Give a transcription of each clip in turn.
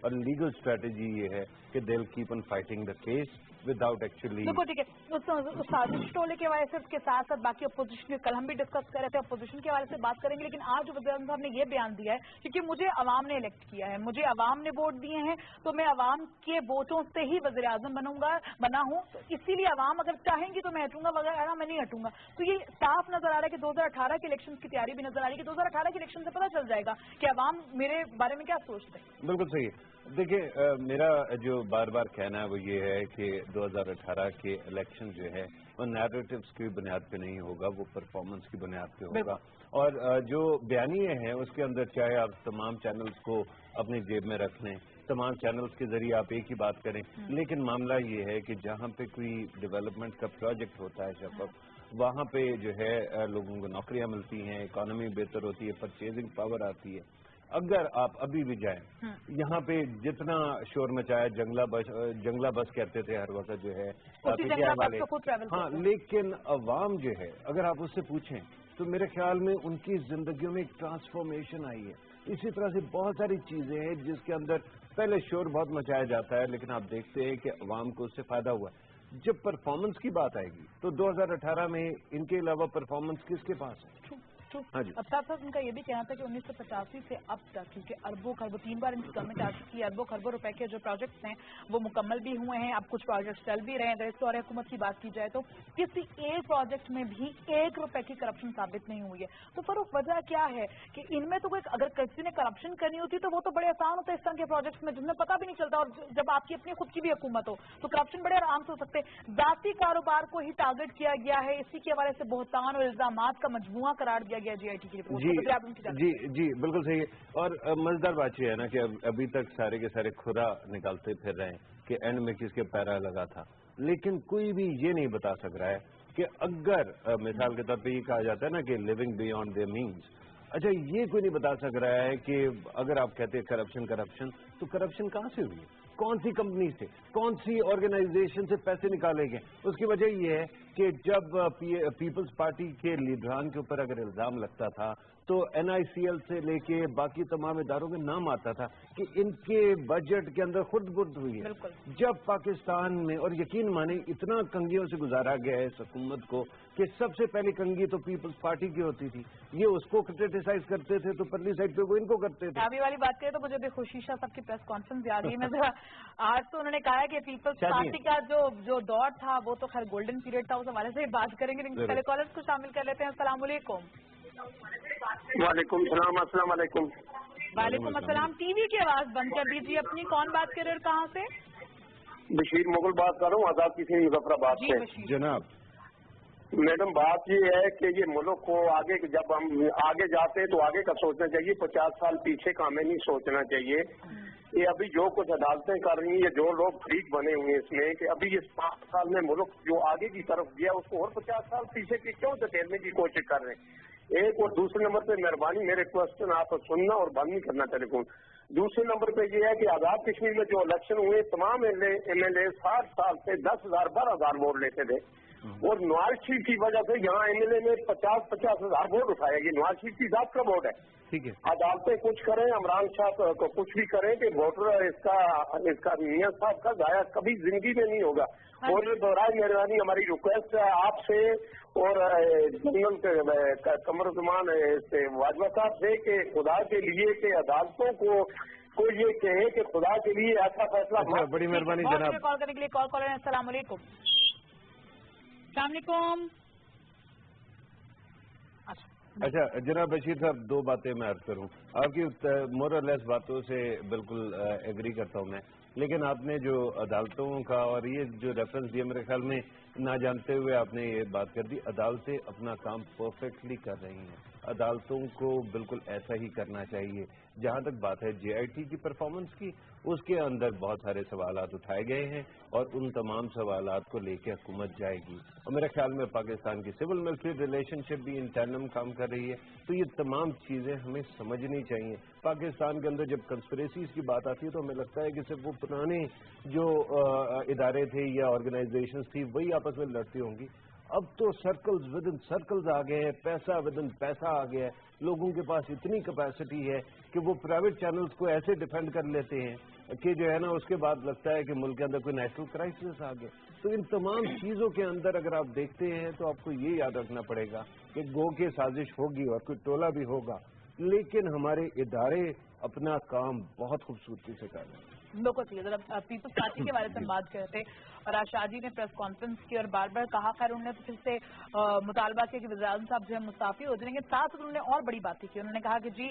اور legal strategy یہ ہے کہ they will keep on fighting the case without actually. بالکل ٹھیک ہے. سازش ٹولے کے حوالے سے اس کے ساتھ ساتھ باقی اپوزیشن کل ہم بھی ڈسکس کر رہے تھے, اپوزیشن کے حوالے سے بات کریں گے, لیکن آج جو وزیر اعظم صاحب نے یہ بیان دیا ہے کیونکہ مجھے عوام نے الیکٹ کیا ہے, مجھے عوام نے ووٹ دیے ہیں, تو میں عوام کے ووٹوں سے ہی وزیر اعظم بنا ہوں, تو اسی لیے عوام اگر چاہیں گی تو میں ہٹوں گا, وغیرہ میں نہیں ہٹوں گا. تو یہ صاف نظر آ رہا ہے کہ 2018 کے الیکشن کی تیاری بھی نظر آ رہی ہے کہ 2018 کے الیکشن سے پتہ چل جائے گا کہ عوام میرے بارے میں کیا سوچتے ہیں. بالکل صحیح ہے. دیکھیں میرا جو بار بار کہنا ہے وہ یہ ہے کہ 2018 کے الیکشن جو ہے وہ نیریٹوز کی بنیاد پہ نہیں ہوگا, وہ پرفارمنس کی بنیاد پہ ہوگا. اور جو بیانیے ہیں اس کے اندر چاہے آپ تمام چینلز کو اپنی جیب میں رکھ لیں, تمام چینلز کے ذریعے آپ ایک ہی بات کریں, لیکن معاملہ یہ ہے کہ جہاں پہ کوئی ڈیولپمنٹ کا پروجیکٹ ہوتا ہے شفاف, وہاں پہ جو ہے لوگوں کو نوکریاں ملتی ہیں, اکانومی بہتر ہوتی ہے, پرچیزنگ پاور آتی ہے. اگر آپ ابھی بھی جائیں یہاں پہ جتنا شور مچایا, جنگلہ بس کہتے تھے ہر وقت جو ہے والے, ہاں, لیکن عوام جو ہے اگر آپ اس سے پوچھیں تو میرے خیال میں ان کی زندگیوں میں ایک ٹرانسفارمیشن آئی ہے. اسی طرح سے بہت ساری چیزیں ہیں جس کے اندر پہلے شور بہت مچایا جاتا ہے, لیکن آپ دیکھتے ہیں کہ عوام کو اس سے فائدہ ہوا. جب پرفارمنس کی بات آئے گی تو 2018 میں ان کے علاوہ پرفارمنس کس کے پاس ہے؟ ہاں جی. اب ساتھ ساتھ ان کا یہ بھی کہنا تھا کہ 1985 سے اب تک, کیونکہ اربوں خربوں 3 بار ان کی گورنمنٹ آ چکی ہے, اربوں خربوں روپے کے جو پروجیکٹس ہیں وہ مکمل بھی ہوئے ہیں, اب کچھ پروجیکٹس چل بھی رہے ہیں. اگر اس دور حکومت کی بات کی جائے تو کسی ایک پروجیکٹ میں بھی 1 روپے کی کرپشن ثابت نہیں ہوئی ہے. تو فروخ وجہ کیا ہے کہ ان میں تو اگر کسی نے کرپشن کرنی ہوتی تو وہ تو بڑے آسان ہوتے ہیں اس طرح کے پروجیکٹس میں, جن میں پتہ بھی نہیں چلتا, اور جب آپ کی اپنی خود کی بھی حکومت ہو تو کرپشن بڑے آرام سے ہو سکتے. ذاتی کاروبار کو ہی ٹارگٹ کیا گیا ہے, اسی کے حوالے سے بہتان اور الزامات کا مجموعہ قرار دیا گیا جی آئی ٹی کی رپورٹ. جی بالکل صحیح ہے. اور مزیدار بات یہ ہے نا کہ ابھی تک سارے کے سارے کھرا نکالتے پھر رہے ہیں کہ اینڈ میں کس کے پیرا لگا تھا, لیکن کوئی بھی یہ نہیں بتا سک رہا ہے کہ اگر مثال کے طور پہ یہ کہا جاتا ہے نا کہ لیونگ بیونڈ دیئر مینز, اچھا یہ کوئی نہیں بتا سک رہا ہے کہ اگر آپ کہتے ہیں کرپشن تو کرپشن کہاں سے ہوئی, کون سی کمپنی سے, کون سی آرگنائزیشن سے پیسے نکالے گئے. اس کی وجہ یہ ہے کہ جب پیپلز پارٹی کے لیڈران کے اوپر اگر الزام لگتا تھا تو NICL سے لے کے باقی تمام اداروں میں نام آتا تھا کہ ان کے بجٹ کے اندر خود برد ہوئی ہے. جب پاکستان میں, اور یقین مانیں اتنا کنگیوں سے گزارا گیا ہے اس حکومت کو کہ سب سے پہلی کنگھی تو پیپلز پارٹی کی ہوتی تھی, یہ اس کو کرٹیسائز کرتے تھے تو پرلی سائڈ پہ وہ ان کو کرتے تھے. ابھی والی بات کریں تو مجھے بھی خوشی شاہ صاحب کی پریس کانفرنس یاد ہے. میں آج تو انہوں نے کہا کہ پیپلز پارٹی کا جو دور تھا وہ تو خیر گولڈن پیریڈ تھا, اس حوالے سے بات کریں گے, لیکن پہلے کالرز کو شامل کر لیتے ہیں. السلام علیکم. وعلیکم السلام. السلام علیکم. وعلیکم السلام. ٹی وی کی آواز بند کر دیجیے اپنی. کون بات کر رہے ہیں, کہاں سے؟ بشیر مغل بات کر رہا ہوں, آزاد کسی مظفر آباد سے. جناب میڈم بات یہ ہے کہ یہ ملک کو آگے, جب ہم آگے جاتے ہیں تو آگے کا سوچنا چاہیے, 50 سال پیچھے کا ہمیں نہیں سوچنا چاہیے. یہ ابھی جو کچھ عدالتیں کر رہی ہیں, یہ جو لوگ فریق بنے ہوئے ہیں اس میں, کہ ابھی اس 5 سال میں ملک جو آگے کی طرف گیا اس کو اور 50 سال پیچھے کی کیوں دھکیلنے کی کوشش کر رہے ہیں. ایک, اور دوسرے نمبر پہ مہربانی میرے کوشچن آپ سننا اور بند نہیں کرنا ٹیلی فون. دوسرے نمبر پہ یہ ہے کہ آزاد کشمیر میں جو الیکشن ہوئے تمام MLA 60 سال سے 10,000 12,000 ووٹ لیتے تھے, اور نواز شریف کی وجہ سے یہاں MLA میں 50,000 ووٹ اٹھایا. یہ نواز شریف کی ذات کا ووٹ ہے. عدالتیں کچھ کریں, عمران شاہ کو کچھ بھی کریں, کہ ووٹر اس کا میاں صاحب کا ضائع کبھی زندگی میں نہیں ہوگا. اور برائے مہربانی ہماری ریکویسٹ ہے آپ سے اور جنرل قمر زمان واجوہ صاحب سے کہ خدا کے لیے کہ عدالتوں کو یہ کہے کہ خدا کے لیے ایسا فیصلہ. بڑی مہربانی جناب. کال کرنے کے لیے کال کریں. السلام علیکم. السلام علیکم. اچھا جناب بشیر صاحب, 2 باتیں میں عرض کروں. آپ کی مور اور لیس باتوں سے بالکل ایگری کرتا ہوں میں, لیکن آپ نے جو عدالتوں کا اور یہ جو ریفرنس دیا میرے خیال میں نہ جانتے ہوئے آپ نے یہ بات کر دی. عدالتیں اپنا کام پرفیکٹلی کر رہی ہیں, عدالتوں کو بالکل ایسا ہی کرنا چاہیے. جہاں تک بات ہے JIT کی پرفارمنس کی, اس کے اندر بہت سارے سوالات اٹھائے گئے ہیں اور ان تمام سوالات کو لے کے حکومت جائے گی. اور میرے خیال میں پاکستان کی سول ملٹری ریلیشن شپ بھی ان ٹینڈم کام کر رہی ہے. تو یہ تمام چیزیں ہمیں سمجھنی چاہیے. پاکستان کے اندر جب کنسپریسیز کی بات آتی ہے تو ہمیں لگتا ہے کہ صرف وہ پرانے جو ادارے تھے یا آرگنائزیشنز تھی وہی آپس میں لڑتی ہوں گی. اب تو سرکلز ود ان سرکلز آ گئے ہیں, پیسہ ود ان پیسہ آ گیا ہے. لوگوں کے پاس اتنی کیپیسٹی ہے کہ وہ پرائیویٹ چینلز کو ایسے ڈیفینڈ کر لیتے ہیں کہ جو ہے نا اس کے بعد لگتا ہے کہ ملک کے اندر کوئی نیشنل کرائسس آ گیا. تو ان تمام چیزوں کے اندر اگر آپ دیکھتے ہیں تو آپ کو یہ یاد رکھنا پڑے گا کہ گو کے سازش ہوگی اور کوئی ٹولہ بھی ہوگا، لیکن ہمارے ادارے اپنا کام بہت خوبصورتی سے کر رہے ہیں. بالکل صحیح. ذرا پیپلز پارٹی کے بارے میں بات کر رہے تھے اور آج شاہ جی نے پریس کانفرنس کی اور بار بار کہا، خیر انہوں نے تو پھر سے مطالبہ کیا کہ وزیر اعظم صاحب جو ہے مستعفی ہو جائیں گے. ساتھ انہوں نے اور بڑی باتیں کی. انہوں نے کہا کہ جی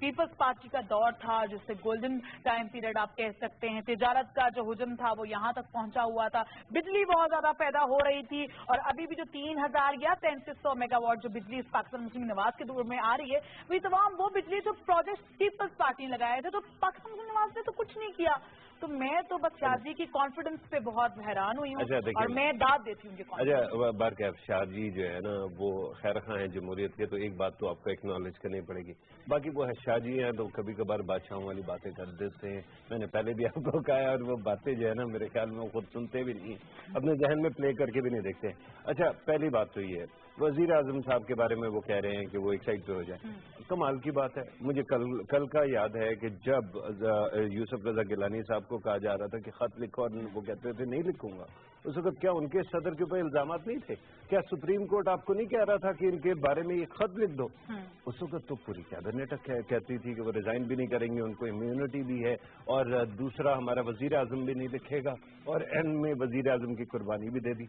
پیپلز پارٹی کا دور تھا جس سے گولڈن ٹائم پیریڈ آپ کہہ سکتے ہیں. تجارت کا جو حجم تھا وہ یہاں تک پہنچا ہوا تھا، بجلی بہت زیادہ پیدا ہو رہی تھی، اور ابھی بھی جو 3000 یا 3300 میگا واٹ جو بجلی اس پاکستان مسلم نواز کے دور میں آ رہی ہے، وہ تمام وہ بجلی جو پروجیکٹ پیپلز پارٹی نے لگائے تھے. تو پاکستان مسلم نواز نے تو کچھ نہیں کیا. تو میں تو بس شاہ جی کی کانفیڈنس پہ بہت حیران ہوئی ہوں اور میں داد دیتی ہوں. اچھا بارکیف شاہ جی جو ہے نا وہ خیر خواہ ہیں جمہوریت کے، تو ایک بات تو آپ کو ایکنالج کرنی پڑے گی. باقی وہ شاہ جی ہیں تو کبھی کبھار بادشاہوں والی باتیں کر دیتے ہیں. میں نے پہلے بھی آپ کو کہا ہے، اور وہ باتیں جو ہے نا میرے خیال میں وہ خود سنتے بھی نہیں، اپنے ذہن میں پلے کر کے بھی نہیں دیکھتے. اچھا پہلی بات تو یہ ہے، وزیر اعظم صاحب کے بارے میں وہ کہہ رہے ہیں کہ وہ ایک سائڈ پہ ہو جائے. کمال کی بات ہے. مجھے کل کا یاد ہے کہ جب یوسف رضا گیلانی صاحب کو کہا جا رہا تھا کہ خط لکھو، اور وہ کہتے تھے نہیں لکھوں گا، اس وقت کیا ان کے صدر کے اوپر الزامات نہیں تھے؟ کیا سپریم کورٹ آپ کو نہیں کہہ رہا تھا کہ ان کے بارے میں یہ خط لکھ دو؟ اس وقت تو پوری کیبنٹ کہتی تھی کہ وہ ریزائن بھی نہیں کریں گے، ان کو امیونٹی بھی ہے، اور دوسرا ہمارا وزیر اعظم بھی نہیں لکھے گا، اور اینڈ میں وزیر اعظم کی قربانی بھی دے دی.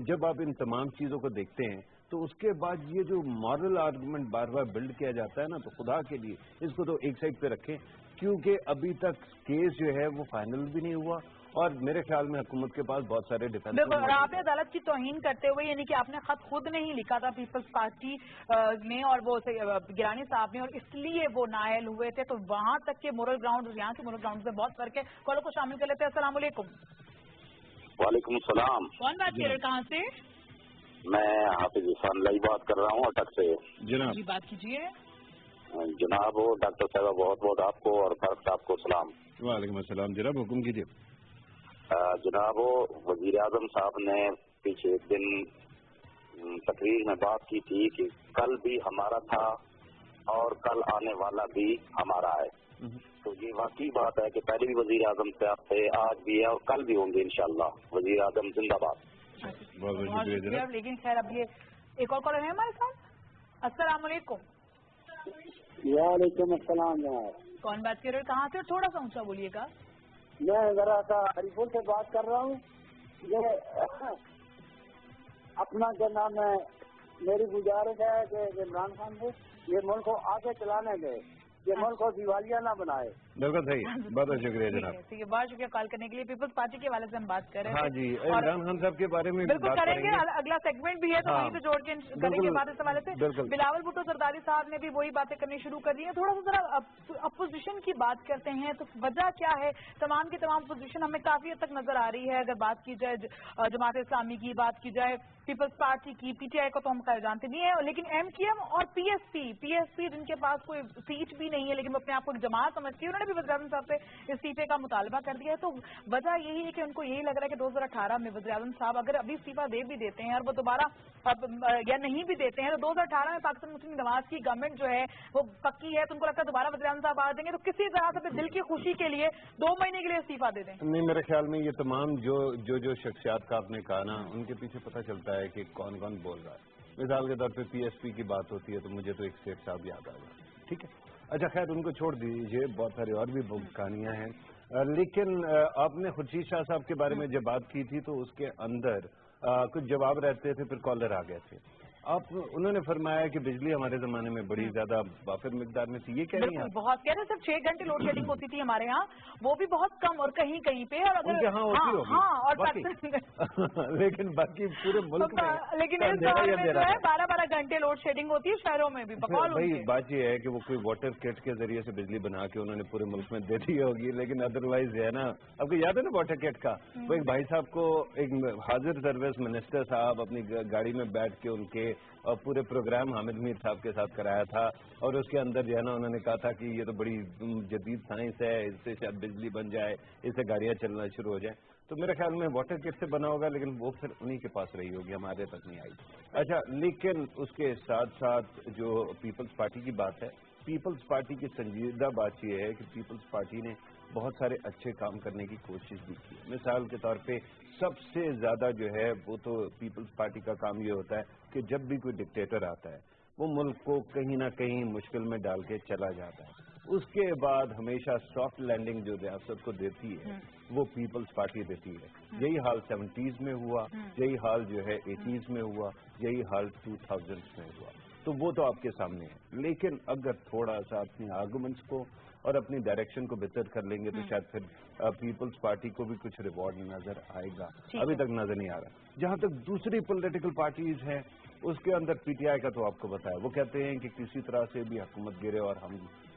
جب آپ ان تمام چیزوں کو دیکھتے ہیں تو اس کے بعد یہ جو مارل آرگومنٹ بار بار بلڈ کیا جاتا ہے نا، تو خدا کے لیے اس کو تو ایک سائڈ پہ رکھیں، کیونکہ ابھی تک کیس جو ہے وہ فائنل بھی نہیں ہوا، اور میرے خیال میں حکومت کے پاس بہت سارے ڈیفینس. بالکل. آپ نے عدالت کی توہین کرتے ہوئے، یعنی کہ آپ نے خط خود نہیں لکھا تھا پیپلز پارٹی نے اور وہ گیلانی صاحب نے، اور اس لیے وہ نائل ہوئے تھے. تو وہاں تک کے مورل گراؤنڈ اور یہاں کے مورل گراؤنڈ میں بہت فرق ہے. کالوں کو شامل کر لیتے ہیں. السلام علیکم. وعلیکم السلام. کون بات کر رہے ہیں، کہاں سے؟ میں حافظ عرفان لائی بات کر رہا ہوں اٹک سے. جناب جی بات کیجیے. جناب ڈاکٹر صاحب بہت بہت آپ کو اور فرق صاحب کو سلام. وعلیکم السلام. جناب حکم کیجیے. جناب وزیر اعظم صاحب نے پیچھے ایک دن تقریر میں بات کی تھی کہ کل بھی ہمارا تھا اور کل آنے والا بھی ہمارا ہے. تو یہ واقعی بات ہے کہ پہلے بھی وزیر اعظم صاحب تھے، آج بھی ہے اور کل بھی ہوں گے انشاءاللہ. وزیر اعظم زندہ باد. بہت شکریہ. لیکن خیر اب یہ ایک اور کالر ہے ہمارے ساتھ. السلام علیکم. وعلیکم السلام. کون بات کر رہے ہیں، کہاں سے؟ تھوڑا سا اونچا بولیے گا. میں ذرا سا ہری پور سے بات کر رہا ہوں. یہ اپنا کیا نام ہے، میری گزارش ہے کہ عمران خان سے یہ ملک کو آگے چلانے دے، یہ ملک کو دیوالیہ نہ بنائے. بالکل صحیح. بہت بہت شکریہ جناب. ٹھیک ہے، بہت شکریہ کال کرنے کے لیے. پیپلز پارٹی کے حوالے سے ہم بات کر رہے ہیں. ہاں جی، عمران خان صاحب کے بارے میں بالکل کریں گے. اگلا سیگمنٹ بھی ہے تو وہیں سے جوڑ کے کریں گے بات اس حوالے سے. بلاول بھٹو زرداری صاحب نے بھی وہی باتیں کرنی شروع کر دی ہیں. تھوڑا سا ذرا اپوزیشن کی بات کرتے ہیں. تو وجہ کیا ہے؟ تمام کی تمام اپوزیشن ہمیں کافی حد تک نظر آ رہی ہے. اگر بات کی جائے جماعت اسلامی کی، بات کی جائے پیپلز پارٹی کی، پی ٹی آئی کو تو ہم خیر جانتے نہیں ہیں، لیکن ایم کیو ایم اور پی ایس پی جن کے پاس کوئی سیٹ بھی نہیں ہے لیکن وہ اپنے آپ کو ایک جماعت سمجھتی ہے، انہوں نے بھی وزیر اعظم صاحب سے استعفے کا مطالبہ کر دیا ہے. تو وجہ یہی ہے کہ ان کو یہی لگ رہا ہے کہ 2018 میں وزیر اعظم صاحب اگر ابھی استعفا دے بھی دیتے ہیں اور وہ دوبارہ یا نہیں بھی دیتے ہیں، تو 2018 میں پاکستان مسلم نواز کی گورنمنٹ جو ہے وہ پکی ہے. تو ان کو لگتا ہے دوبارہ وزیر اعظم صاحب آ جائیں گے تو کسی طرح سے دل کی خوشی کے لیے 2 مہینے کے لیے استعفا دے دیں. نہیں، میرے خیال میں یہ تمام جو شخصیات کا آپ نے کہا نا، ان کے پیچھے پتہ چلتا ہے کہ کون کون بول رہا ہے. مثال کے طور پہ پی ایس پی کی بات ہوتی ہے تو مجھے تو ایک شیخ صاحب یاد آ گیا. ٹھیک ہے، اچھا خیر ان کو چھوڑ دیجیے، بہت ساری اور بھی کہانیاں ہیں. لیکن آپ نے خورشید شاہ صاحب کے بارے میں جب بات کی تھی تو اس کے اندر کچھ جواب رہتے تھے، پھر کالر آ گئے تھے. انہوں نے فرمایا کہ بجلی ہمارے زمانے میں بڑی زیادہ وافر مقدار میں تھی. یہ کہہ رہی ہیں بہت کہہ رہے صرف 6 گھنٹے لوڈ شیڈنگ ہوتی تھی ہمارے یہاں، وہ بھی بہت کم اور کہیں کہیں پہ. لیکن باقی پورے ملک میں، لیکن اس دور میں جو ہے 12 گھنٹے لوڈ شیڈنگ ہوتی ہے شہروں میں بھی. بھائی بات یہ ہے کہ وہ کوئی واٹر کٹ کے ذریعے سے بجلی بنا کے انہوں نے پورے ملک میں دے دی ہوگی، لیکن ادروائز ہے نا. آپ کو یاد ہے نا واٹر کٹ کا؟ وہ ایک بھائی صاحب کو ایک حاضر سروس منسٹر صاحب اپنی گاڑی میں بیٹھ کے ان کے اور پورے پروگرام حامد میر صاحب کے ساتھ کرایا تھا، اور اس کے اندر جو ہے نا انہوں نے کہا تھا کہ یہ تو بڑی جدید سائنس ہے، اس سے شاید بجلی بن جائے، اس سے گاڑیاں چلنا شروع ہو جائیں. تو میرے خیال میں واٹر کٹ سے بنا ہوگا، لیکن وہ پھر انہی کے پاس رہی ہوگی، ہمارے تک نہیں آئی. اچھا، لیکن اس کے ساتھ ساتھ جو پیپلز پارٹی کی بات ہے پیپلز پارٹی کی سنجیدہ بات یہ ہے کہ پیپلز پارٹی نے بہت سارے اچھے کام کرنے کی کوشش بھی کی. مثال کے طور پہ سب سے زیادہ جو ہے وہ تو پیپلز پارٹی کا کام یہ ہوتا ہے کہ جب بھی کوئی ڈکٹیٹر آتا ہے وہ ملک کو کہیں نہ کہیں مشکل میں ڈال کے چلا جاتا ہے. اس کے بعد ہمیشہ سافٹ لینڈنگ جو ریاست کو دیتی ہے وہ پیپلز پارٹی دیتی ہے. یہی حال 70s میں ہوا, یہی حال جو ہے 80s میں ہوا, یہی حال 2000s میں ہوا. تو وہ تو آپ کے سامنے ہے. لیکن اگر تھوڑا سا اپنی آرگومنٹس کو اور اپنی ڈائریکشن کو بہتر کر لیں گے تو شاید پھر پیپلز پارٹی کو بھی کچھ ریوارڈ نظر آئے گا. ابھی تک نظر نہیں آ رہا. جہاں تک دوسری پولیٹیکل پارٹیز ہیں اس کے اندر پی ٹی آئی کا تو آپ کو بتایا, وہ کہتے ہیں کہ کسی طرح سے بھی حکومت گرے اور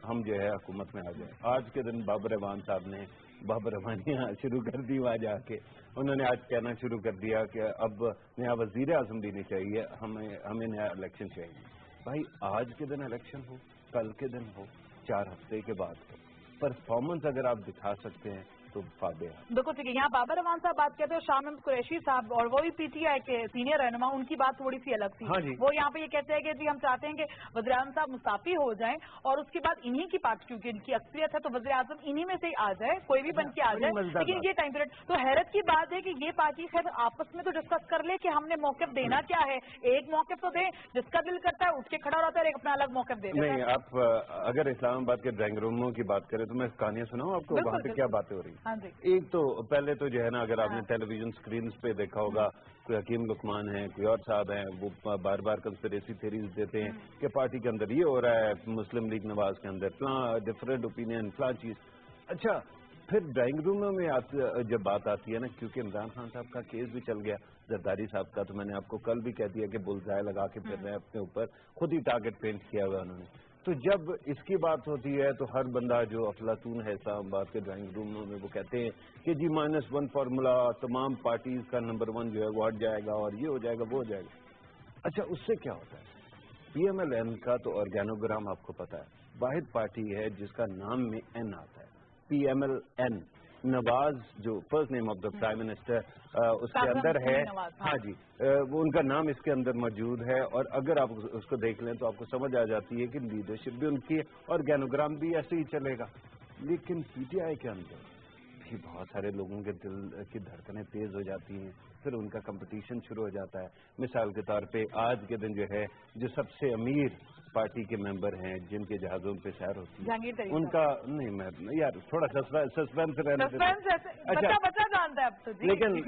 ہم جو ہے حکومت میں آ جائیں. آج کے دن بابر اعوان صاحب نے بابر اعوانیاں شروع کر دی وہاں جا کے. انہوں نے آج کہنا شروع کر دیا کہ اب نیا وزیر اعظم بھی نہیں چاہیے, ہمیں نیا الیکشن چاہیے. بھائی آج کے دن الیکشن ہو, کل کے دن ہو, 4 ہفتے کے بعد ہو, پرفارمنس اگر آپ دکھا سکتے ہیں تو فاتح. بالکل ٹھیک ہے. یہاں بابر اعوان صاحب بات کرتے ہیں, شاہ محمود قریشی صاحب اور وہ بھی پی ٹی آئی کے سینئر رہنما, ان کی بات تھوڑی سی الگ تھی. وہ یہاں پہ یہ کہتے ہیں کہ جی ہم چاہتے ہیں کہ وزیر اعظم صاحب مستعفی ہو جائیں اور اس کے بعد انہی کی پارٹی, کیونکہ ان کی اکثریت ہے تو وزیر اعظم انہی میں سے آ جائے, کوئی بھی بن کے آ جائے. لیکن یہ ٹائم پیریڈ تو حیرت کی بات ہے کہ یہ پارٹی خیر آپس میں تو ڈسکس کر لے کہ ہم نے موقف دینا کیا ہے. ایک موقف تو دیں, جس کا دل کرتا ہے اٹھ کے کھڑا رہتا ہے, ایک اپنا الگ موقف دے دیتا ہے. نہیں, آپ اگر اسلام آباد کے ڈرائنگ روموں کی بات کریں تو میں کہانیاں سناؤں آپ کو وہاں پہ کیا باتیں ہو رہی ہیں. ایک تو پہلے تو جو ہے نا, اگر آپ نے ٹیلی ویژن اسکرینز پہ دیکھا ہوگا, کوئی حکیم لقمان ہیں, کوئی اور صاحب ہیں, وہ بار بار کنسپریسی تھیریز دیتے ہیں کہ پارٹی کے اندر یہ ہو رہا ہے, مسلم لیگ نواز کے اندر فلاں ڈفرینٹ اوپینین فلاں چیز. اچھا پھر ڈرائنگ روموں میں جب بات آتی ہے نا, کیونکہ عمران خان صاحب کا کیس بھی چل گیا, زرداری صاحب کا, تو میں نے آپ کو کل بھی کہہ دیا کہ بلزائے لگا کے پھر رہے ہیں اپنے اوپر, خود ہی ٹارگٹ پینٹ کیا ہوا انہوں نے. تو جب اس کی بات ہوتی ہے تو ہر بندہ جو افلاطون ہے اسلام آباد کے ڈرائنگ روموں میں وہ کہتے ہیں کہ جی -1 فارمولا, تمام پارٹیز کا نمبر 1 جو ہے وہ ہٹ جائے گا اور یہ ہو جائے گا وہ ہو جائے گا. اچھا اس سے کیا ہوتا ہے؟ پی ایم ایل این کا تو آرگینوگرام آپ کو پتا ہے, واحد پارٹی ہے جس کا نام میں این آتا ہے, P M L N. Nawaz جو first name of the prime minister اس کے اندر ہے, ہاں جی, وہ ان کا نام اس کے اندر موجود ہے. اور اگر آپ اس کو دیکھ لیں تو آپ کو سمجھ آ جاتی ہے کہ لیڈرشپ بھی ان کی ہے اور آرگینوگرام بھی ایسے ہی چلے گا. لیکن پی ٹی آئی کے اندر بھی بہت سارے لوگوں کے دل کی دھڑکنیں تیز ہو جاتی ہیں, پھر ان کا کمپٹیشن شروع ہو جاتا ہے. مثال کے طور پہ آج کے دن جو ہے جو سب سے امیر پارٹی کے ممبر ہیں جن کے جہازوں پہ سیر ہوتی ہے ان کا, نہیں میں یار تھوڑا سسپینس رہنے جانتا ہے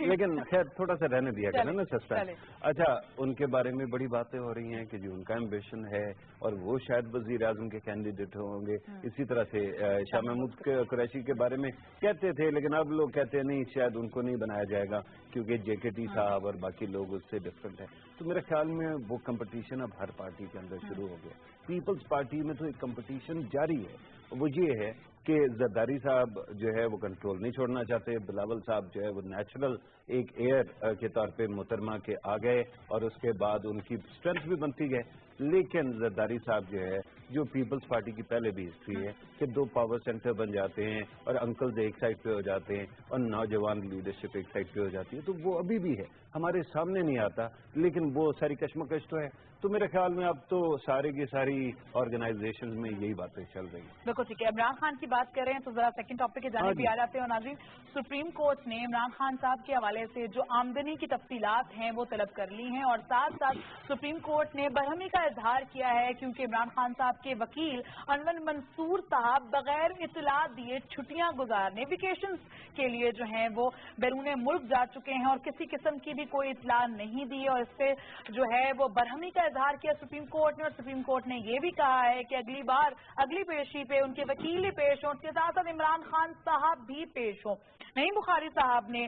لیکن خیر تھوڑا سا رہنے دیا کرنا نا سسپینس. اچھا ان کے بارے میں بڑی باتیں ہو رہی ہیں کہ جو ان کا ایمبیشن ہے اور وہ شاید وزیر اعظم کے کینڈیڈیٹ ہوں گے. اسی طرح سے شاہ محمود قریشی کے بارے میں کہتے تھے, لیکن اب لوگ کہتے ہیں نہیں شاید ان کو نہیں بنایا جائے گا کیونکہ جے کے ٹی صاحب اور باقی لوگ اس سے ڈفرینٹ ہیں. تو میرے خیال میں وہ کمپٹیشن اب ہر پارٹی کے اندر شروع ہو گیا. پیپلز پارٹی میں تو ایک کمپٹیشن جاری ہے, وہ یہ ہے کہ زرداری صاحب جو ہے وہ کنٹرول نہیں چھوڑنا چاہتے, بلاول صاحب جو ہے وہ نیچرل ایک ایئر کے طور پہ محترمہ کے آ گئے اور اس کے بعد ان کی اسٹرینتھ بھی بنتی گئے. لیکن زرداری صاحب جو ہے, جو پیپلز پارٹی کی پہلے بھی ہسٹری ہے کہ 2 پاور سینٹر بن جاتے ہیں اور انکلز ایک سائڈ پہ ہو جاتے ہیں اور نوجوان لیڈرشپ ایک سائڈ پہ ہو جاتی ہے. تو وہ ابھی بھی ہے, ہمارے سامنے نہیں آتا, لیکن وہ ساری کشمکش تو ہے. تو میرے خیال میں اب تو سارے کی ساری آرگنائزیشن میں یہی باتیں چل رہی ہیں. بالکل ٹھیک ہے. عمران خان کی بات کریں تو ذرا سیکنڈ ٹاپک کے جانب بھی آ جاتے ہیں. اور ناظرین, سپریم کورٹ نے عمران خان صاحب کے حوالے سے جو آمدنی کی تفصیلات ہیں وہ طلب کر لی ہیں اور ساتھ ساتھ سپریم کورٹ نے برہمی کا اظہار کیا ہے کیونکہ عمران خان صاحب کے وکیل انور منصور صاحب بغیر اطلاع دیے چھٹیاں گزارنے ویکیشنز کے لیے جو ہیں وہ بیرون ملک جا چکے ہیں اور کسی قسم کی بھی کوئی اطلاع نہیں دی, اور اس سے جو ہے وہ برہمی کا اظہار کیا سپریم کورٹ نے. اور سپریم کورٹ نے یہ بھی کہا ہے کہ اگلی پیشی پہ ان کے وکیل پیش ہوں, اس کے ساتھ ساتھ عمران خان صاحب بھی پیش ہوں. نعیم بخاری صاحب نے,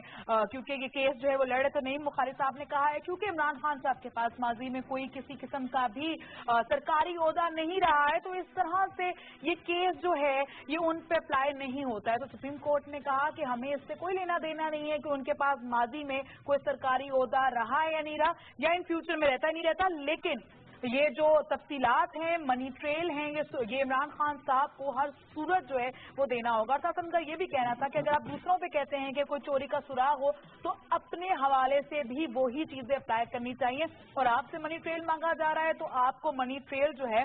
کیونکہ یہ کیس جو ہے وہ لڑ رہے, تو نعیم بخاری صاحب نے کہا ہے کیونکہ عمران خان صاحب کے پاس ماضی میں کوئی کسی قسم کا بھی سرکاری عہدہ نہیں رہا ہے تو اس طرح سے یہ کیس جو ہے یہ ان پہ اپلائی نہیں ہوتا ہے. تو سپریم کورٹ نے کہا کہ ہمیں اس سے کوئی لینا دینا نہیں ہے کہ ان کے پاس ماضی میں کوئی سرکاری عہدہ رہا ہے یا نہیں رہا یا ان فیوچر میں رہتا ہے نہیں رہتا, لیکن یہ جو تفصیلات ہیں, منی ٹریل ہیں, یہ عمران خان صاحب کو ہر صورت جو ہے وہ دینا ہوگا. ساتھ ان کا یہ بھی کہنا تھا کہ اگر آپ دوسروں پہ کہتے ہیں کہ کوئی چوری کا سراغ ہو تو اپنے حوالے سے بھی وہی چیزیں اپلائی کرنی چاہیے, اور آپ سے منی ٹریل مانگا جا رہا ہے تو آپ کو منی ٹریل جو ہے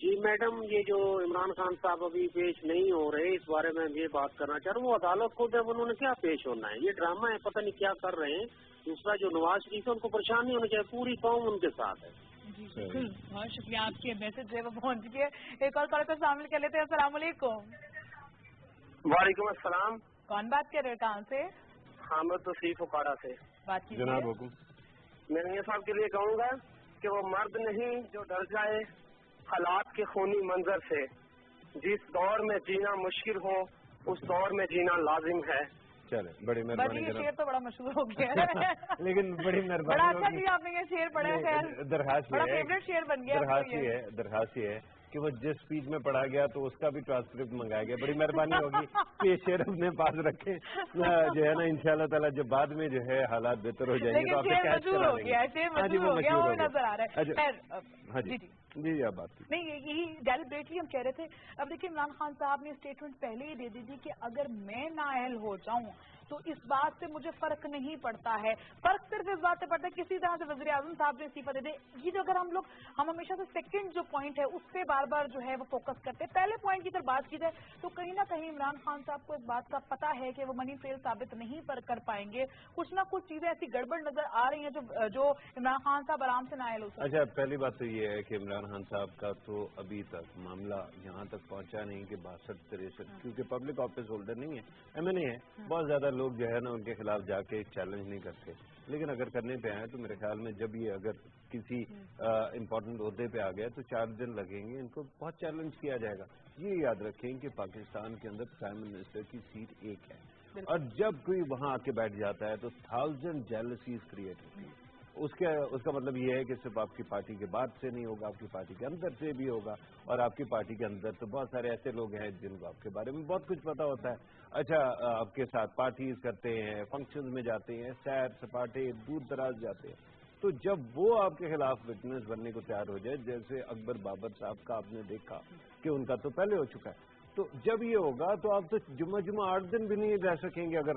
جی میڈم، یہ جو عمران خان صاحب ابھی پیش نہیں ہو رہے، اس بارے میں یہ بات کرنا چاہ رہا ہوں، وہ عدالت کو جب انہوں نے کیا پیش ہونا ہے، یہ ڈرامہ ہے، پتہ نہیں کیا کر رہے ہیں۔ دوسرا جو نواز شریف ہے ان کو پریشان نہیں ہونا چاہیے، پوری قوم ان کے ساتھ ہے۔ جی بالکل، بہت شکریہ، آپ کے میسج جو ہے وہ پہنچ چکی ہے۔ ایک اور کال کو شامل کر لیتے ہیں۔ السلام علیکم۔ وعلیکم السلام، کون بات کر رہے ہیں، کہاں سے؟ حامد توصیف اکاڑا سے۔ بات کیجیے۔ جناب حکم۔ میں میاں صاحب کے لیے کہوں گا کہ وہ مرد نہیں جو ڈر جائے حالات کے خونی منظر سے، جس دور میں جینا مشکل ہو اس دور میں جینا لازم ہے۔ چلے، بڑی مہربانی یہ جناب۔ شعر تو بڑا مشہور ہو گیا ہے لیکن بڑی مہربانی بڑا اچھا جی آپ نے یہ شعر پڑھا ہے، خیر درخواست بڑا فیوریٹ شعر بن گیا۔ درخواست یہ ہے کہ وہ جس اسپیچ میں پڑھا گیا تو اس کا بھی ٹرانسکرپٹ منگایا گیا، بڑی مہربانی ہوگی کہ یہ شعر اپنے پاس رکھیں، جو ہے نا انشاءاللہ تعالیٰ جب بعد میں جو ہے حالات بہتر ہو جائیں گے تو آپ سے کیچ کرا لیں گے۔ وہ نظر آ رہا ہے۔ ہاں جی جی آپ بات نہیں، یہی ڈیلیبریٹلی ہم کہہ رہے تھے۔ اب دیکھیے عمران خان صاحب نے اسٹیٹمنٹ پہلے ہی دے دی تھی کہ اگر میں نااہل ہو جاؤں تو اس بات سے مجھے فرق نہیں پڑتا ہے، فرق صرف اس بات سے پڑتا ہے کسی طرح سے وزیر اعظم صاحب نے استعفیٰ دے دے۔ یہ جو اگر ہم ہمیشہ سے سیکنڈ جو پوائنٹ ہے اس پہ بار بار جو ہے وہ فوکس کرتے ہیں، پہلے پوائنٹ کی طرف بات کی جائے تو کہیں نہ کہیں عمران خان صاحب کو اس بات کا پتہ ہے کہ وہ منی ٹریل ثابت نہیں کر پائیں گے، کچھ نہ کچھ چیزیں ایسی گڑبڑ نظر آ رہی ہیں جو عمران خان صاحب آرام سے نااہل ہو سکتے ہیں۔ اچھا، پہلی بات تو یہ ہے کہ عمران خان صاحب کا تو ابھی تک معاملہ یہاں تک پہنچا نہیں کہ 62-63، کیونکہ پبلک آفس ہولڈر نہیں ہے، ایم این اے ہے، بہت زیادہ لوگ جو ہے نا ان کے خلاف جا کے چیلنج نہیں کرتے، لیکن اگر کرنے پہ آئے تو میرے خیال میں جب یہ اگر کسی امپورٹنٹ عہدے پہ آ گیا تو 4 دن لگیں گے، ان کو بہت چیلنج کیا جائے گا۔ یہ یاد رکھیں کہ پاکستان کے اندر پرائم منسٹر کی سیٹ ایک ہے، اور جب کوئی وہاں آ کے بیٹھ جاتا ہے تو 1000 جیلسیز کریٹ ہوتی ہے۔ اس کا مطلب یہ ہے کہ صرف آپ کی پارٹی کے بعد سے نہیں ہوگا، آپ کی پارٹی کے اندر سے بھی ہوگا، اور آپ کی پارٹی کے اندر تو بہت سارے ایسے لوگ ہیں جن کو آپ کے بارے میں بہت کچھ پتا ہوتا ہے۔ اچھا، آپ کے ساتھ پارٹیز کرتے ہیں، فنکشنز میں جاتے ہیں، سیر سپاٹے دور دراز جاتے ہیں، تو جب وہ آپ کے خلاف وٹنس بننے کو تیار ہو جائے، جیسے اکبر بابر صاحب کا آپ نے دیکھا کہ ان کا تو پہلے ہو چکا ہے، تو جب یہ ہوگا تو آپ تو جمعہ 8 دن بھی نہیں رہ سکیں گے اگر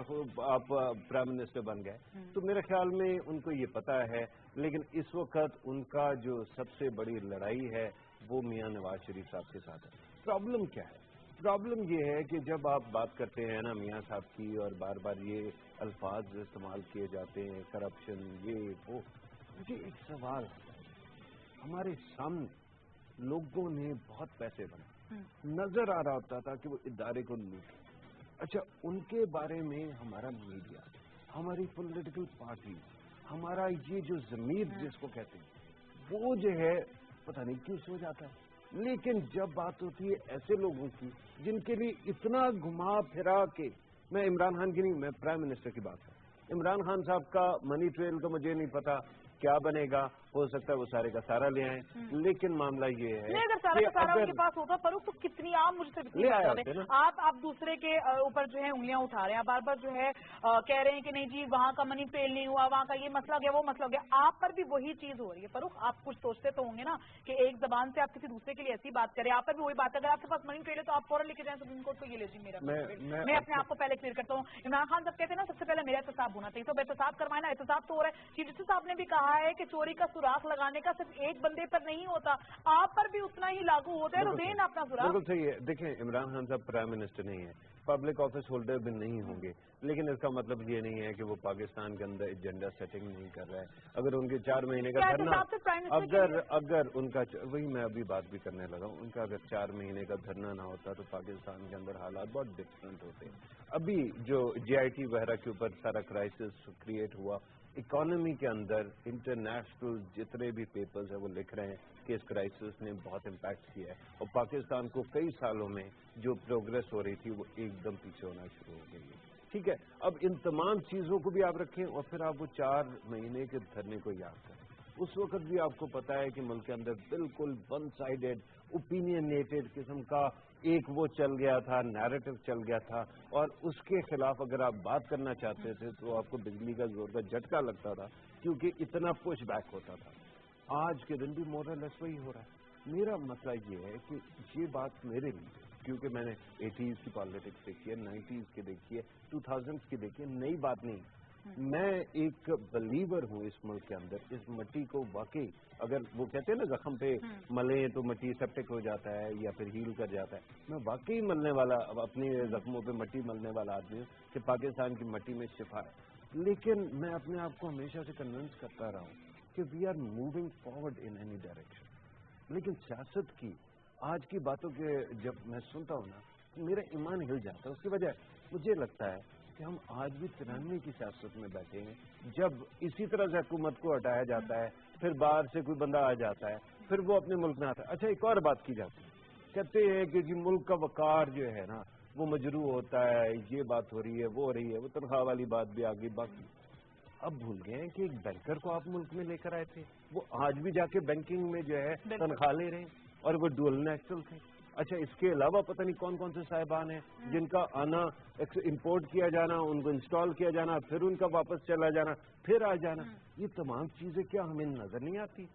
آپ پرائم منسٹر بن گئے۔ تو میرے خیال میں ان کو یہ پتا ہے، لیکن اس وقت ان کا جو سب سے بڑی لڑائی ہے وہ میاں نواز شریف صاحب کے ساتھ ہے۔ پرابلم کیا ہے؟ پرابلم یہ ہے کہ جب آپ بات کرتے ہیں نا میاں صاحب کی اور بار بار یہ الفاظ استعمال کیے جاتے ہیں، کرپشن، یہ وہ، مجھے ایک سوال ہے، ہمارے سامنے لوگوں نے بہت پیسے بنائے، نظر آ رہا ہوتا تھا کہ وہ ادارے کو لوٹ، اچھا ان کے بارے میں ہمارا میڈیا، ہماری پولیٹیکل پارٹی، ہمارا یہ جو ضمیر جس کو کہتے ہیں وہ جو ہے پتہ نہیں کیوں سو جاتا ہے، لیکن جب بات ہوتی ہے ایسے لوگوں کی جن کے لیے اتنا گھما پھرا کے، میں عمران خان کی نہیں، میں پرائم منسٹر کی بات کروں، عمران خان صاحب کا منی ٹریل کا مجھے نہیں پتا کیا بنے گا، ہو سکتا ہے وہ سارے کا سارا لے آئیں، لیکن معاملہ یہ ہے اگر سارا کا سارا ان کے پاس ہوتا فاروق تو کتنی عام مجھ سے آپ دوسرے کے اوپر جو ہے انگلیاں اٹھا رہے ہیں، بار بار جو ہے کہہ رہے ہیں کہ نہیں جی وہاں کا منی ٹریل نہیں ہوا، وہاں کا یہ مسئلہ گیا وہ مسئلہ گیا، آپ پر بھی وہی چیز ہو رہی ہے فاروق۔ آپ کچھ سوچتے تو ہوں گے نا کہ ایک زبان سے آپ کسی دوسرے کے لیے ایسی بات کریں، آپ پر بھی وہی بات ہے، اگر آپ کے پاس منی ٹریل ہے تو آپ فوراً لے کے جائیں سپریم کورٹ کو، یہ لے جی میرا، میں اپنے آپ کو پہلے کلیئر کرتا ہوں۔ عمران خان صاحب کہتے ہیں نا سب سے پہلے میرا احتساب ہونا چاہیے، تو احتساب کروانا، احتساب تو ہو رہا ہے۔ چیف جسٹس صاحب نے بھی کہا ہے کہ چوری کا سوراخ لگانے کا صرف ایک بندے پر نہیں ہوتا، آپ پر بھی اتنا ہی لاگو ہوتا ہے، تو دین اپنا سوراخ۔ بالکل صحیح ہے۔ دیکھیں عمران خان صاحب پرائم منسٹر نہیں ہے، پبلک آفس ہولڈر بھی نہیں ہوں گے، لیکن اس کا مطلب یہ نہیں ہے کہ وہ پاکستان کے اندر ایجنڈا سیٹنگ نہیں کر رہا ہے۔ اگر ان کے 4 مہینے کا دھرنا، اگر ان کا، وہی میں ابھی بات بھی کرنے لگا ہوں، ان کا اگر 4 مہینے کا دھرنا نہ ہوتا تو پاکستان کے اندر حالات بہت ڈفرینٹ ہوتے ہیں۔ ابھی جو جے آئی ٹی وغیرہ کے اوپر سارا کرائسس کریٹ ہوا، اکانومی کے اندر انٹرنیشنل جتنے بھی پیپرز ہیں وہ لکھ رہے ہیں کہ اس کرائسس نے بہت امپیکٹ کیا ہے، اور پاکستان کو کئی سالوں میں جو پروگریس ہو رہی تھی وہ ایک دم پیچھے ہونا شروع ہو گئی ہے۔ ٹھیک ہے، اب ان تمام چیزوں کو بھی آپ رکھیں اور پھر آپ وہ 4 مہینے کے دھرنے کو یاد کریں۔ اس وقت بھی آپ کو پتا ہے کہ ملک کے اندر بالکل ون سائیڈڈ اوپینینیٹڈ قسم کا ایک وہ چل گیا تھا، نیریٹو چل گیا تھا، اور اس کے خلاف اگر آپ بات کرنا چاہتے تھے تو آپ کو بجلی کا زور کا جھٹکا لگتا تھا، کیونکہ اتنا پش بیک ہوتا تھا۔ آج کے دن بھی مور اور لیس وہی ہو رہا ہے۔ میرا مسئلہ یہ ہے کہ یہ بات میرے لیے، کیونکہ میں نے 80s کی پالیٹکس دیکھی ہے، 90s کی دیکھی ہے، 2000s کی دیکھی ہے، نئی بات نہیں، میں ایک بلیور ہوں اس ملک کے اندر. اس مٹی کو واقعی اگر وہ کہتے ہیں نا زخم پہ ملیں تو مٹی سیپٹک ہو جاتا ہے یا پھر ہیل کر جاتا ہے, میں واقعی ملنے والا, اپنی زخموں پہ مٹی ملنے والا آدمی ہوں کہ پاکستان کی مٹی میں شفا ہے. لیکن میں اپنے آپ کو ہمیشہ سے کنونس کرتا رہا ہوں کہ we are moving forward in any direction. لیکن سیاست کی آج کی باتوں کے جب میں سنتا ہوں نا تو میرا ایمان ہل جاتا ہے. اس کی وجہ مجھے لگتا ہے کہ ہم آج بھی 93 کی سیاست میں بیٹھے ہیں, جب اسی طرح سے حکومت کو ہٹایا جاتا ہے, پھر باہر سے کوئی بندہ آ جاتا ہے, پھر وہ اپنے ملک میں آتا ہے. اچھا ایک اور بات کی جاتی ہے, کہتے ہیں کہ جی ملک کا وقار جو ہے نا وہ مجروح ہوتا ہے, یہ بات ہو رہی ہے, وہ ہو رہی ہے, وہ تنخواہ والی بات بھی آ گئی. باقی اب بھول گئے ہیں کہ ایک بینکر کو آپ ملک میں لے کر آئے تھے, وہ آج بھی جا کے بینکنگ میں جو ہے تنخواہ لے رہے ہیں اور وہ ڈوئل نیشنل تھے. اچھا اس کے علاوہ پتہ نہیں کون کون سے صاحبان ہیں جن کا آنا امپورٹ کیا جانا, ان کو انسٹال کیا جانا, پھر ان کا واپس چلا جانا, پھر آ جانا. یہ تمام چیزیں کیا ہمیں نظر نہیں آتی؟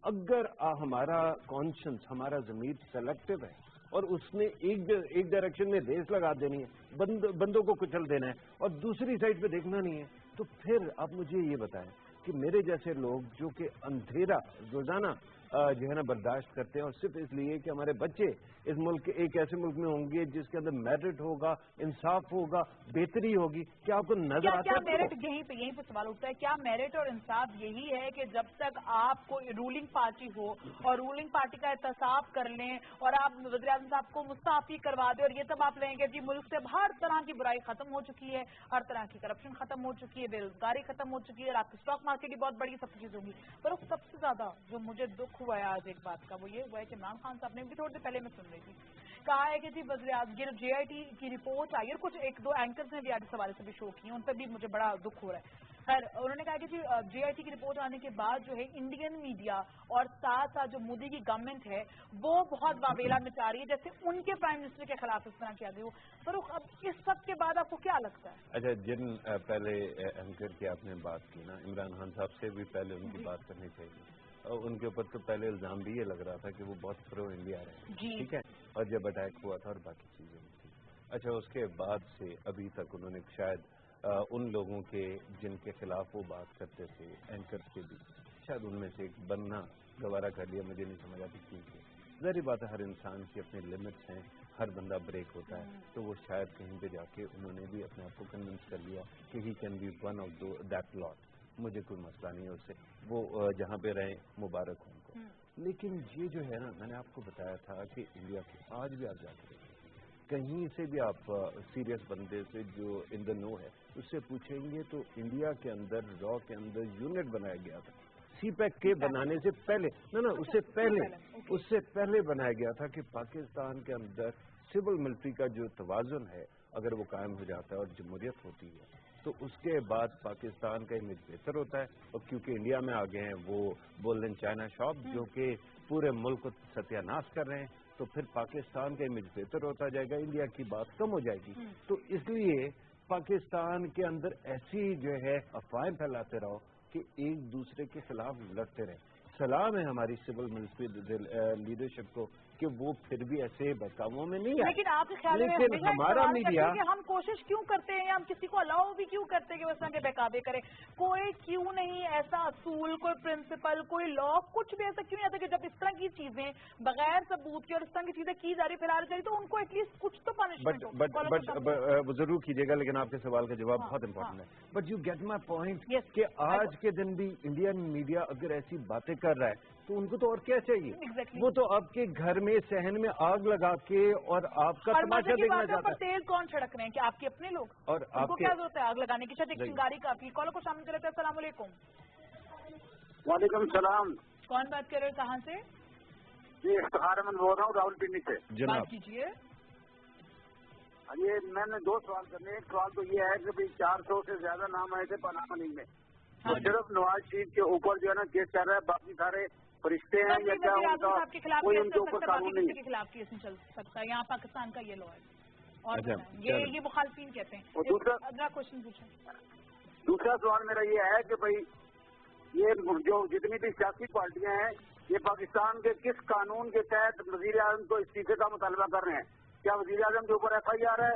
اگر ہمارا کانشنس, ہمارا ضمیر سلیکٹو ہے اور اس نے ایک ڈائریکشن میں ریس لگا دینی ہے, بندوں کو کچل دینا ہے اور دوسری سائڈ پہ دیکھنا نہیں ہے, تو پھر آپ مجھے یہ بتائیں کہ میرے جیسے لوگ جو کہ اندھیرا روزانہ جو ہے نا برداشت کرتے ہیں, اور صرف اس لیے کہ ہمارے بچے اس ملک ایک ایسے ملک میں ہوں گے جس کے اندر میرٹ ہوگا, انصاف ہوگا, بہتری ہوگی, کیا آپ کو نظر آتا ہے؟ کیا میرٹ یہیں پہ سوال اٹھتا ہے, کیا میرٹ اور انصاف یہی ہے کہ جب تک آپ کو رولنگ پارٹی ہو اور رولنگ پارٹی کا احتساب کر لیں اور آپ وزیر اعظم صاحب کو مستعفی کروا دیں اور یہ تب آپ لیں گے جی ملک سے ہر طرح کی برائی ختم ہو چکی ہے, ہر طرح کی کرپشن ختم ہو چکی ہے, بے روزگاری ختم ہو چکی ہے, اور آپ کی اسٹاک مارکیٹ بھی بہت بڑی سب چیز ہوگی. پر سب سے زیادہ جو مجھے دکھ ہوا ہے آج ایک بات کا, وہ یہ ہوا ہے کہ عمران خان صاحب نے بھی تھوڑی دیر پہلے میں سن رہی تھی, کہا ہے کہ جی وزیر اعظم جے آئی ٹی کی رپورٹ آئی اور کچھ ایک دو اینکرز نے بھی آج اس حوالے سے بھی شو کی, ان پہ بھی مجھے بڑا دکھ ہو رہا ہے. خیر انہوں نے کہا کہ جی جے آئی ٹی کی رپورٹ آنے کے بعد جو ہے انڈین میڈیا اور ساتھ ساتھ جو مودی کی گورنمنٹ ہے وہ بہت واویلا مچا رہی ہے, جیسے ان کے پرائم منسٹر کے خلاف اس طرح کیا گیا ہو. پر اب اس سب کے بعد آپ کو کیا لگتا ہے؟ اچھا جن پہلے اینکر کی آپ نے بات کی نا, عمران خان صاحب سے بھی پہلے ان کی بات کرنی چاہیے, اور ان کے اوپر تو پہلے الزام بھی یہ لگ رہا تھا کہ وہ بہت پرو انڈیا رہے, ٹھیک ہے, اور جب اٹیک ہوا تھا اور باقی چیزیں بھی تھی. اچھا اس کے بعد سے ابھی تک انہوں نے شاید ان لوگوں کے جن کے خلاف وہ بات کرتے تھے اینکرز کے بھی, شاید ان میں سے ایک بننا گوارا کر لیا. مجھے نہیں سمجھ آتی کیوں. ظاہری بات ہے ہر انسان کی اپنی لمٹس ہیں, ہر بندہ بریک ہوتا ہے, تو وہ شاید کہیں پہ جا کے انہوں نے بھی اپنے آپ کو کنونس کر لیا کہ he can be one of that lot, مجھے کوئی مسئلہ نہیں ہے اس سے, وہ جہاں پہ رہیں مبارک ہوں کو. لیکن یہ جو ہے نا, میں نے آپ کو بتایا تھا کہ انڈیا کے آج بھی آپ جا کے کہیں سے بھی آپ سیریس بندے سے جو ان دا نو ہے اس سے پوچھیں گے تو انڈیا کے اندر را کے اندر یونٹ بنایا گیا تھا سی پیک کے بنانے سے پہلے, اس سے پہلے بنایا گیا تھا کہ پاکستان کے اندر سول ملٹری کا جو توازن ہے اگر وہ قائم ہو جاتا ہے اور جمہوریت ہوتی ہے تو اس کے بعد پاکستان کا امیج بہتر ہوتا ہے. اور کیونکہ انڈیا میں آ گئے ہیں وہ گولڈن چائنا شاپ جو کہ پورے ملک کو ستیہ ناش کر رہے ہیں, تو پھر پاکستان کا امیج بہتر ہوتا جائے گا, انڈیا کی بات کم ہو جائے گی. تو اس لیے پاکستان کے اندر ایسی جو ہے افواہیں پھیلاتے رہو کہ ایک دوسرے کے خلاف لڑتے رہیں. سلام ہے ہماری سول ملٹری لیڈرشپ کو کہ وہ پھر بھی ایسے بہکاووں میں نہیں آئے. لیکن آپ کے خیال میں لیکن ہمارا میڈیا, ہم کوشش کیوں کرتے ہیں یا ہم کسی کو الاؤ بھی کیوں کرتے ہیں کہ وہ اس طرح کے بہکاوے کرے؟ کوئی کیوں نہیں ایسا اصول, کوئی پرنسپل, کوئی لا, کچھ بھی ایسا کیوں نہیں آتا کہ جب اس طرح کی چیزیں بغیر ثبوت کے اور اس طرح کی چیزیں کی جا رہی پھیلا رہی تو ان کو ایٹ لیسٹ کچھ تو پنشمنٹ ہو. وہ ضرور کیجیے گا, لیکن آپ کے سوال کا جواب بہت امپورٹنٹ ہے. But you get my point کہ آج کے دن بھی انڈین میڈیا اگر ایسی باتیں کر رہا ہے تو ان کو تو اور کیا چاہیے؟ وہ تو آپ کے گھر میں صحن میں آگ لگا کے اور آپ کا تماشا دیکھنا چاہتا ہے. تیل کون چھڑک رہے ہیں کہ آپ کے اپنے لوگ, اور آپ کو کیا ضرورت ہے آگ لگانے کی؟ شاید ایک چنگاری کا آپ کالوں کو شامل کرتے ہیں. السلام علیکم. وعلیکم السلام. کون بات کر رہے ہیں, کہاں سے؟ جی افتخار احمد بول رہا ہوں راول پنڈی سے. بات کیجیے. یہ میں نے 2 سوال کرنے. ایک سوال تو یہ ہے کہ 400 سے زیادہ نام آئے تھے پاناما لیگ میں, صرف نواز شریف کے اوپر جو ہے نا کیس چل رہا ہے, باقی سارے فرشتے ہیں یا کیا ان کا کوئی ان کے اوپر قانون نہیں ہے؟ کے خلاف کیس نہیں چل سکتا, یہاں پاکستان کا یہ لا ہے. اور یہ مخالفین کہتے ہیں. اگلا کوشچن پوچھیں. دوسرا سوال میرا یہ ہے کہ بھائی یہ جو جتنی بھی سیاسی پارٹیاں ہیں یہ پاکستان کے کس قانون کے تحت وزیر اعظم کو استعفے کا مطالبہ کر رہے ہیں؟ کیا وزیر اعظم کے اوپر ایف آئی آر ہے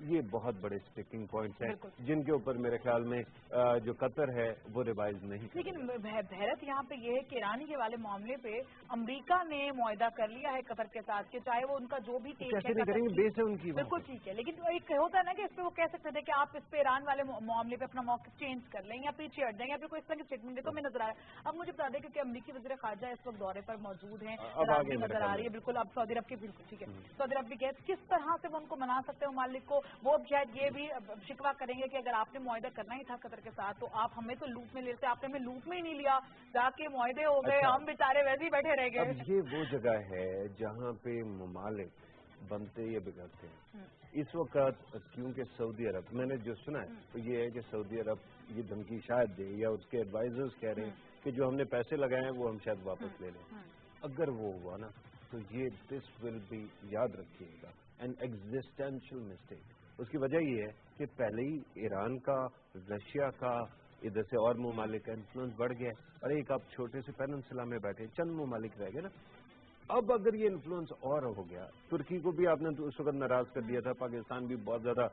یہ بہت بڑے اسٹیکنگ پوائنٹس ہیں جن کے اوپر میرے خیال میں جو قطر ہے وہ ریوائز نہیں. لیکن بھیرت یہاں پہ یہ ہے کہ ایران کے والے معاملے پہ امریکہ نے معاہدہ کر لیا ہے قطر کے ساتھ کہ چاہے وہ ان کا جو بھی کیسے نہیں کریں گے, بیس ہے ان کی. بالکل ٹھیک ہے, لیکن ایک ہوتا ہے نا کہ اس پہ وہ کہہ سکتے تھے کہ آپ اس پہ ایران والے معاملے پہ اپنا موقف چینج کر لیں یا پیچھے ہٹ جائیں یا پھر کوئی اس طرح کی اسٹیٹمنٹ دے تو میں نظر آ رہا ہے. اب مجھے بتا دیں کہ امریکی وزیر خارجہ اس وقت دورے پر موجود ہیں, نظر آ رہی ہے بالکل. اب سعودی عرب کی بالکل ٹھیک ہے, سعودی عرب بھی گئے, کس طرح سے وہ ان کو منا سکتے ہیں ممالک کو. وہ شاید یہ بھی شکوہ کریں گے کہ اگر آپ نے معاہدہ کرنا ہی تھا قطر کے ساتھ تو آپ ہمیں تو لوپ میں لیتے, آپ نے ہمیں لوپ میں ہی نہیں لیا, جا کے معاہدے ہو گئے, ہم بیچارے ویسے ہی بیٹھے رہ گئے. اب یہ وہ جگہ ہے جہاں پہ ممالک بنتے یا بگڑتے ہیں. اس وقت کیونکہ سعودی عرب, میں نے جو سنا ہے تو یہ ہے کہ سعودی عرب یہ دھمکی شاید دے یا اس کے ایڈوائزرز کہہ رہے ہیں کہ جو ہم نے پیسے لگائے ہیں وہ ہم شاید واپس لے لیں. اگر وہ ہوا نا تو یہ دس ول بی, یاد رکھیے گا, این ایگزسٹینشیل مسٹیک. اس کی وجہ یہ ہے کہ پہلے ہی ایران کا, رشیا کا, ادھر سے اور ممالک کا انفلوئنس بڑھ گیا ہے, اور ایک آپ چھوٹے سے پیننسلا میں بیٹھے چند ممالک رہ گئے نا. اب اگر یہ انفلوئنس اور ہو گیا, ترکی کو بھی آپ نے اس وقت ناراض کر دیا تھا, پاکستان بھی بہت زیادہ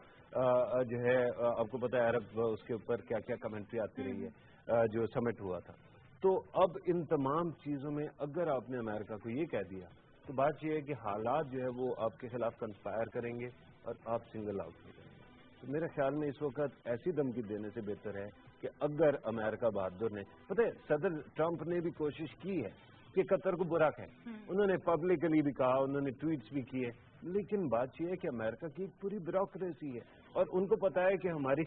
جو ہے آپ کو پتا ہے عرب اس کے اوپر کیا کیا کمنٹری آتی رہی ہے جو سمٹ ہوا تھا. تو اب ان تمام چیزوں میں اگر آپ نے امریکہ کو یہ کہہ دیا تو بات یہ ہے کہ حالات جو ہے وہ آپ کے خلاف کنسپائر کریں گے اور آپ سنگل آؤٹ ہو جائیں گے. تو میرے خیال میں اس وقت ایسی دھمکی دینے سے بہتر ہے کہ اگر امریکہ بہادر نے, پتہ ہے صدر ٹرمپ نے بھی کوشش کی ہے کہ قطر کو برا کہیں, انہوں نے پبلکلی بھی کہا, انہوں نے ٹویٹس بھی کیے, لیکن بات یہ ہے کہ امریکہ کی ایک پوری بیوروکریسی ہے اور ان کو پتا ہے کہ ہماری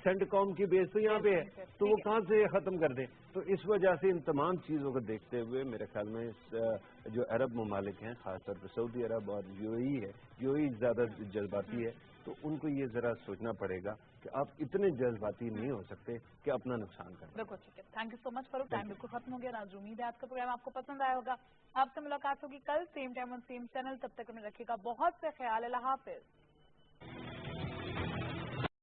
سینٹ کام کی بیس تو یہاں پہ ہے, تو وہ کہاں سے ختم کر دیں. تو اس وجہ سے ان تمام چیزوں کو دیکھتے ہوئے میرے خیال میں جو عرب ممالک ہیں, خاص طور پہ سعودی عرب اور یو اے ای ہے, یو اے ای زیادہ جذباتی ہے, تو ان کو یہ ذرا سوچنا پڑے گا کہ آپ اتنے جذباتی نہیں ہو سکتے کہ اپنا نقصان کریں. بالکل ٹھیک ہے, thank you so much Farooq. Time بالکل ختم ہو گیا. آج امید ہے آپ کا پروگرام آپ کو پسند آیا ہوگا. آپ سے ملاقات ہوگی کل سیم ٹائم اور سیم چینل. تب تک ہمیں رکھیے گا بہت سے خیال. اللہ حافظ.